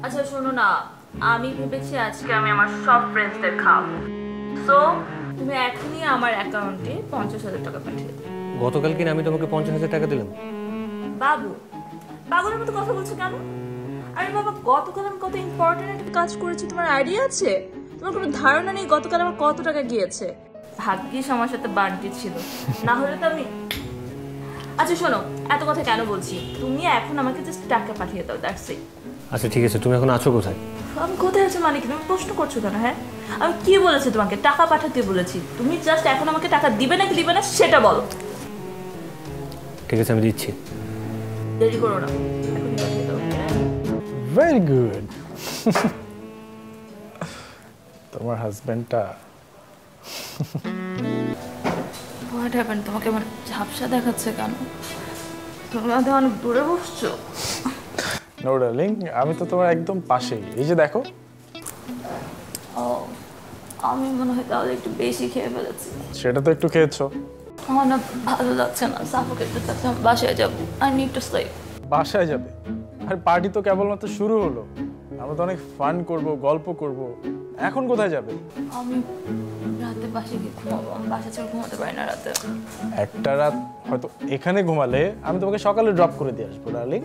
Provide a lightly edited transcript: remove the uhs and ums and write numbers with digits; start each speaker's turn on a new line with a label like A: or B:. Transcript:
A: আচ্ছা শোনো না, আমি ভেবেছি আজকে আমি আমার সব ফ্রেন্ডসদের খাওয়াবো। সো তুমি এখনই আমার অ্যাকাউন্টে 50,000 টাকা পাঠিয়ে দাও।
B: গতকাল কিনা আমি তোমাকে 50,000 টাকা দিলাম।
A: বাবু, পাগলের মতো কথা বলছো কেন? আরে বাবা, গতকাল আমি কত ইম্পর্টেন্ট একটা কাজ করেছি তোমার আইডিয়া আছে? তোমার কোনো ধারণা নেই গতকাল আমার কত টাকা গিয়েছে। ভাগ্যিস আমার সাথে বান্টি ছিল, না হলে তো আমি। আচ্ছা শোনো, এত কথা কেন বলছি, তুমি এখন আমাকে জাস্ট টাকা পাঠিয়ে দাও, দ্যাটস ইট।
B: আচ্ছা ঠিক আছে, তুমি এখন আছো কোথায়?
A: আমি কোথায় আছি মানে কি? তুমি প্রশ্ন করছো কেন? হ্যাঁ, আমি কি বলেছি তোমাকে? টাকা পাঠাতে বলেছি। তুমি জাস্ট এখন আমাকে টাকা দিবে নাকি দিবে না সেটা বলো।
B: ঠিক আছে, আমি দিচ্ছি।
A: দেরি করো না, এখনই পাঠিয়ে দাও।
C: Very good. তোমার হাজবেন্ডটা
A: হোয়াট হ্যাপেন? তোমাকে মানে ঝাপসা দেখাচ্ছে কেন? তুমি আমাদের অনেক দূরে বসছো।
C: নো ডার্লিং, আমি তো তোমার একদম পাশেই, এই যে দেখো।
A: ও, আমি মনে হয় তাহলে একটু বেশি খেয়ে ফেলেছি।
C: সেটা তো একটু খেয়েছো।
A: আমার না ভালো লাগছে না, সাফোকেট লাগছে, আমি বাসায় যাবো। I need to sleep.
C: বাসায় যাবে? আর পার্টি তো কেবলমাত্র শুরু হলো, আমরা তো অনেক ফান করব, গল্প করব। এখন কোথায় যাবে?
A: আমি রাতে বাসায় গিয়ে ঘুমাবো, আমি বাসা ছেড়ে ঘুমাতে পারি না রাতে।
C: একটা রাত হয়তো এখানে ঘুমালে আমি তোমাকে সকালে ড্রপ করে দিয়ে আসবো ডার্লিং।